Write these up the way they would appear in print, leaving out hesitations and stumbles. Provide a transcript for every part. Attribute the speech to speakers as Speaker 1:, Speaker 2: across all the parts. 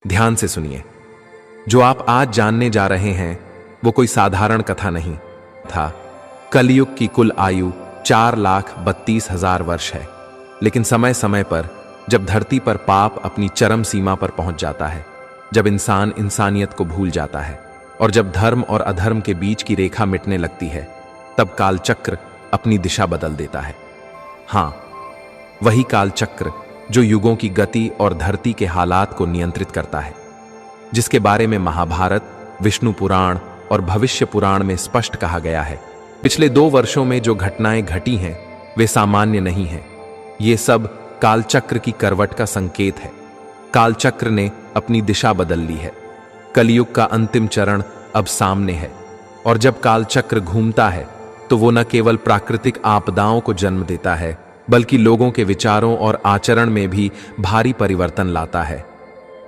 Speaker 1: ध्यान से सुनिए। जो आप आज जानने जा रहे हैं वो कोई साधारण कथा नहीं था। कलयुग की कुल आयु 4,32,000 वर्ष है। लेकिन समय समय पर जब धरती पर पाप अपनी चरम सीमा पर पहुंच जाता है, जब इंसान इंसानियत को भूल जाता है और जब धर्म और अधर्म के बीच की रेखा मिटने लगती है, तब कालचक्र अपनी दिशा बदल देता है। हां, वही कालचक्र जो युगों की गति और धरती के हालात को नियंत्रित करता है, जिसके बारे में महाभारत, विष्णु पुराण और भविष्य पुराण में स्पष्ट कहा गया है। पिछले 2 वर्षों में जो घटनाएं घटी हैं वे सामान्य नहीं हैं। ये सब कालचक्र की करवट का संकेत है। कालचक्र ने अपनी दिशा बदल ली है। कलयुग का अंतिम चरण अब सामने है और जब कालचक्र घूमता है तो वो न केवल प्राकृतिक आपदाओं को जन्म देता है, बल्कि लोगों के विचारों और आचरण में भी भारी परिवर्तन लाता है।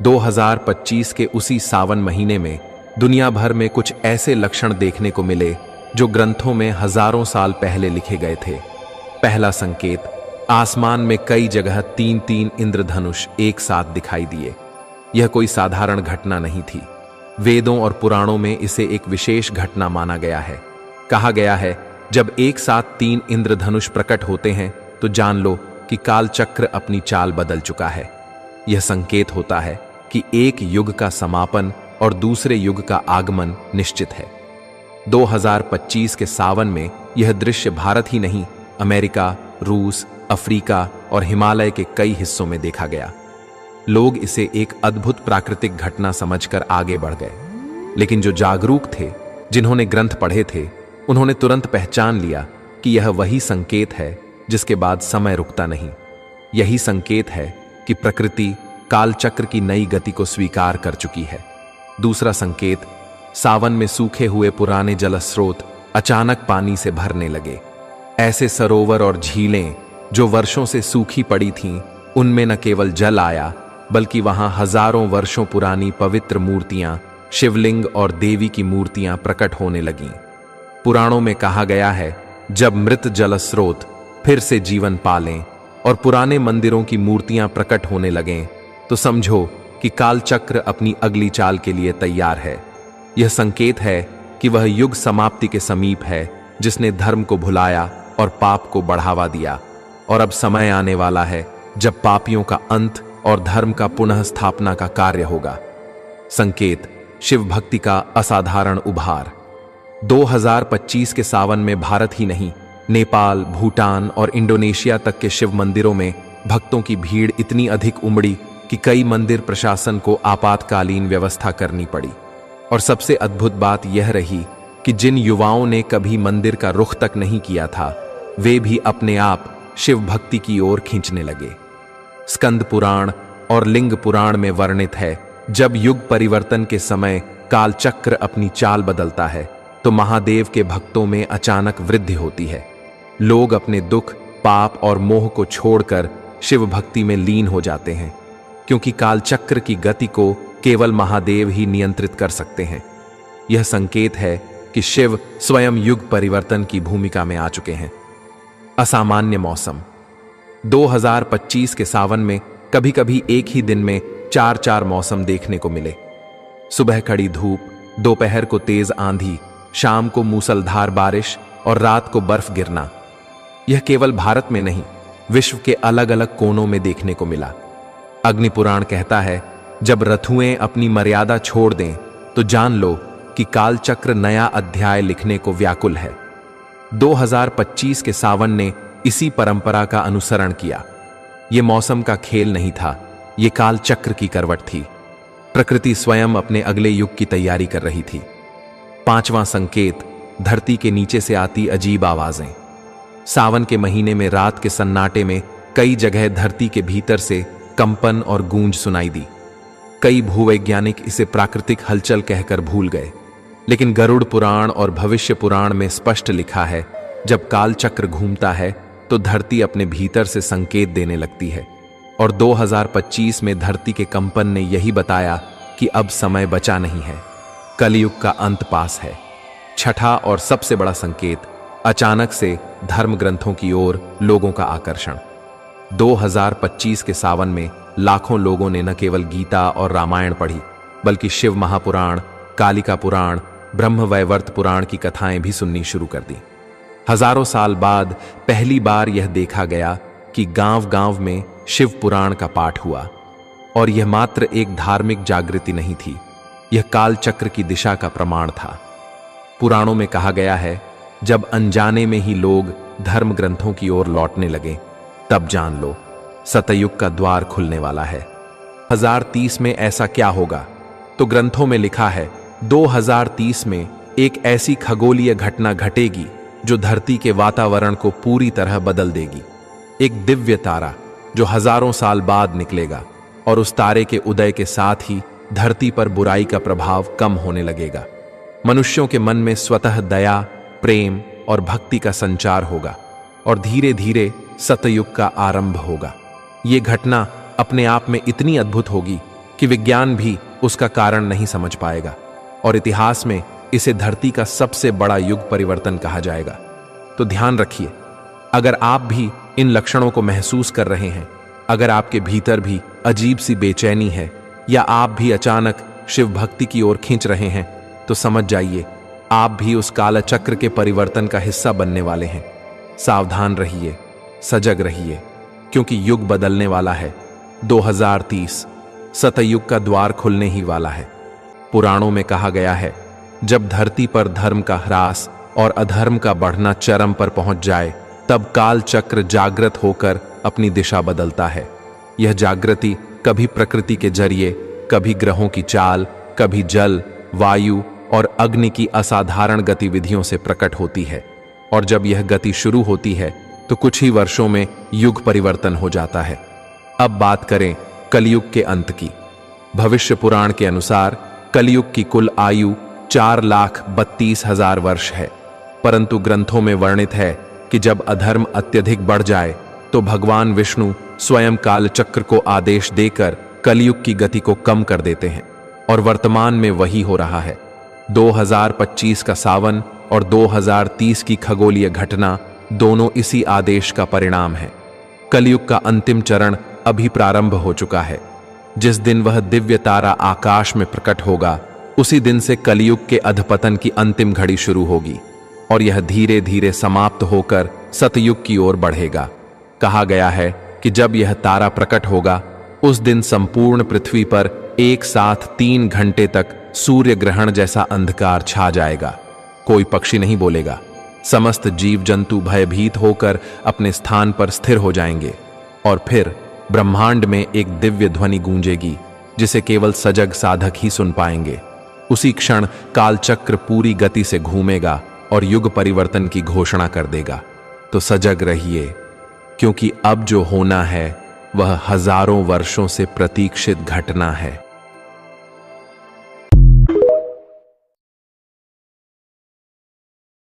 Speaker 1: 2025 के उसी सावन महीने में दुनिया भर में कुछ ऐसे लक्षण देखने को मिले जो ग्रंथों में हजारों साल पहले लिखे गए थे। पहला संकेत, आसमान में कई जगह 3-3 इंद्रधनुष एक साथ दिखाई दिए। यह कोई साधारण घटना नहीं थी। वेदों और पुराणों में इसे एक विशेष घटना माना गया है। कहा गया है, जब एक साथ 3 इंद्रधनुष प्रकट होते हैं तो जान लो कि कालचक्र अपनी चाल बदल चुका है। यह संकेत होता है कि एक युग का समापन और दूसरे युग का आगमन निश्चित है। 2025 के सावन में यह दृश्य भारत ही नहीं, अमेरिका, रूस, अफ्रीका और हिमालय के कई हिस्सों में देखा गया। लोग इसे एक अद्भुत प्राकृतिक घटना समझकर आगे बढ़ गए, लेकिन जो जागरूक थे, जिन्होंने ग्रंथ पढ़े थे, उन्होंने तुरंत पहचान लिया कि यह वही संकेत है जिसके बाद समय रुकता नहीं। यही संकेत है कि प्रकृति कालचक्र की नई गति को स्वीकार कर चुकी है। दूसरा संकेत, सावन में सूखे हुए पुराने जलस्रोत अचानक पानी से भरने लगे। ऐसे सरोवर और झीलें जो वर्षों से सूखी पड़ी थीं, उनमें न केवल जल आया, बल्कि वहां हजारों वर्षों पुरानी पवित्र मूर्तियां, शिवलिंग और देवी की मूर्तियां प्रकट होने लगीं। पुराणों में कहा गया है, जब मृत जलस्रोत फिर से जीवन पालें और पुराने मंदिरों की मूर्तियां प्रकट होने लगें, तो समझो कि कालचक्र अपनी अगली चाल के लिए तैयार है। यह संकेत है कि वह युग समाप्ति के समीप है, जिसने धर्म को भुलाया और पाप को बढ़ावा दिया। और अब समय आने वाला है जब पापियों का अंत और धर्म का पुनः स्थापना का कार्य होगा। संकेत, शिव भक्ति का असाधारण उभार। 2025 के सावन में भारत ही नहीं, नेपाल, भूटान और इंडोनेशिया तक के शिव मंदिरों में भक्तों की भीड़ इतनी अधिक उमड़ी कि कई मंदिर प्रशासन को आपातकालीन व्यवस्था करनी पड़ी। और सबसे अद्भुत बात यह रही कि जिन युवाओं ने कभी मंदिर का रुख तक नहीं किया था, वे भी अपने आप शिव भक्ति की ओर खींचने लगे। स्कंद पुराण और लिंग पुराण में वर्णित है, जब युग परिवर्तन के समय कालचक्र अपनी चाल बदलता है तो महादेव के भक्तों में अचानक वृद्धि होती है। लोग अपने दुख, पाप और मोह को छोड़कर शिव भक्ति में लीन हो जाते हैं, क्योंकि कालचक्र की गति को केवल महादेव ही नियंत्रित कर सकते हैं। यह संकेत है कि शिव स्वयं युग परिवर्तन की भूमिका में आ चुके हैं। असामान्य मौसम। 2025 के सावन में कभी कभी एक ही दिन में 4-4 मौसम देखने को मिले। सुबह कड़ी धूप, दोपहर को तेज आंधी, शाम को मूसलधार बारिश और रात को बर्फ गिरना। यह केवल भारत में नहीं, विश्व के अलग अलग कोनों में देखने को मिला। अग्नि पुराण कहता है, जब रथुएं अपनी मर्यादा छोड़ दें तो जान लो कि कालचक्र नया अध्याय लिखने को व्याकुल है। 2025 के सावन ने इसी परंपरा का अनुसरण किया। यह मौसम का खेल नहीं था, यह कालचक्र की करवट थी। प्रकृति स्वयं अपने अगले युग की तैयारी कर रही थी। 5वां संकेत, धरती के नीचे से आती अजीब आवाजें। सावन के महीने में रात के सन्नाटे में कई जगह धरती के भीतर से कंपन और गूंज सुनाई दी। कई भूवैज्ञानिक इसे प्राकृतिक हलचल कहकर भूल गए, लेकिन गरुड़ पुराण और भविष्य पुराण में स्पष्ट लिखा है, जब कालचक्र घूमता है तो धरती अपने भीतर से संकेत देने लगती है। और 2025 में धरती के कंपन ने यही बताया कि अब समय बचा नहीं है, कलयुग का अंत पास है। छठा और सबसे बड़ा संकेत, अचानक से धर्म ग्रंथों की ओर लोगों का आकर्षण। 2025 के सावन में लाखों लोगों ने न केवल गीता और रामायण पढ़ी, बल्कि शिव महापुराण, कालिका पुराण, ब्रह्मवैवर्त पुराण की कथाएं भी सुननी शुरू कर दी। हजारों साल बाद पहली बार यह देखा गया कि गांव-गांव में शिव पुराण का पाठ हुआ। और यह मात्र एक धार्मिक जागृति नहीं थी, यह काल चक्र की दिशा का प्रमाण था। पुराणों में कहा गया है, जब अनजाने में ही लोग धर्म ग्रंथों की ओर लौटने लगे, तब जान लो सतयुग का द्वार खुलने वाला है। 2030 में ऐसा क्या होगा? तो ग्रंथों में लिखा है 2030 में एक ऐसी खगोलीय घटना घटेगी जो धरती के वातावरण को पूरी तरह बदल देगी। एक दिव्य तारा जो हजारों साल बाद निकलेगा, और उस तारे के उदय के साथ ही धरती पर बुराई का प्रभाव कम होने लगेगा। मनुष्यों के मन में स्वतः दया, प्रेम और भक्ति का संचार होगा, और धीरे धीरे सतयुग का आरंभ होगा। ये घटना अपने आप में इतनी अद्भुत होगी कि विज्ञान भी उसका कारण नहीं समझ पाएगा, और इतिहास में इसे धरती का सबसे बड़ा युग परिवर्तन कहा जाएगा। तो ध्यान रखिए, अगर आप भी इन लक्षणों को महसूस कर रहे हैं, अगर आपके भीतर भी अजीब सी बेचैनी है, या आप भी अचानक शिव भक्ति की ओर खींच रहे हैं, तो समझ जाइए आप भी उस काल चक्र के परिवर्तन का हिस्सा बनने वाले हैं। सावधान रहिए, सजग रहिए, क्योंकि युग बदलने वाला है। 2030 सतयुग का द्वार खुलने ही वाला है। पुराणों में कहा गया है, जब धरती पर धर्म का ह्रास और अधर्म का बढ़ना चरम पर पहुंच जाए, तब काल चक्र जागृत होकर अपनी दिशा बदलता है। यह जागृति कभी प्रकृति के जरिए, कभी ग्रहों की चाल, कभी जल, वायु और अग्नि की असाधारण गतिविधियों से प्रकट होती है। और जब यह गति शुरू होती है तो कुछ ही वर्षों में युग परिवर्तन हो जाता है। अब बात करें कलयुग के अंत की। भविष्य पुराण के अनुसार कलयुग की कुल आयु 4,32,000 वर्ष है, परंतु ग्रंथों में वर्णित है कि जब अधर्म अत्यधिक बढ़ जाए तो भगवान विष्णु स्वयं काल चक्र को आदेश देकर कलयुग की गति को कम कर देते हैं, और वर्तमान में वही हो रहा है। 2025 का सावन और 2030 की खगोलीय घटना दोनों इसी आदेश का परिणाम है। कलयुग का अंतिम चरण अभी प्रारंभ हो चुका है। जिस दिन वह दिव्य तारा आकाश में प्रकट होगा, उसी दिन से कलयुग के अधपतन की अंतिम घड़ी शुरू होगी, और यह धीरे धीरे समाप्त होकर सतयुग की ओर बढ़ेगा। कहा गया है कि जब यह तारा प्रकट होगा, उस दिन संपूर्ण पृथ्वी पर एक साथ 3 घंटे तक सूर्य ग्रहण जैसा अंधकार छा जाएगा। कोई पक्षी नहीं बोलेगा, समस्त जीव जंतु भयभीत होकर अपने स्थान पर स्थिर हो जाएंगे, और फिर ब्रह्मांड में एक दिव्य ध्वनि गूंजेगी जिसे केवल सजग साधक ही सुन पाएंगे। उसी क्षण कालचक्र पूरी गति से घूमेगा और युग परिवर्तन की घोषणा कर देगा। तो सजग रहिए, क्योंकि अब जो होना है वह हजारों वर्षों से प्रतीक्षित घटना है।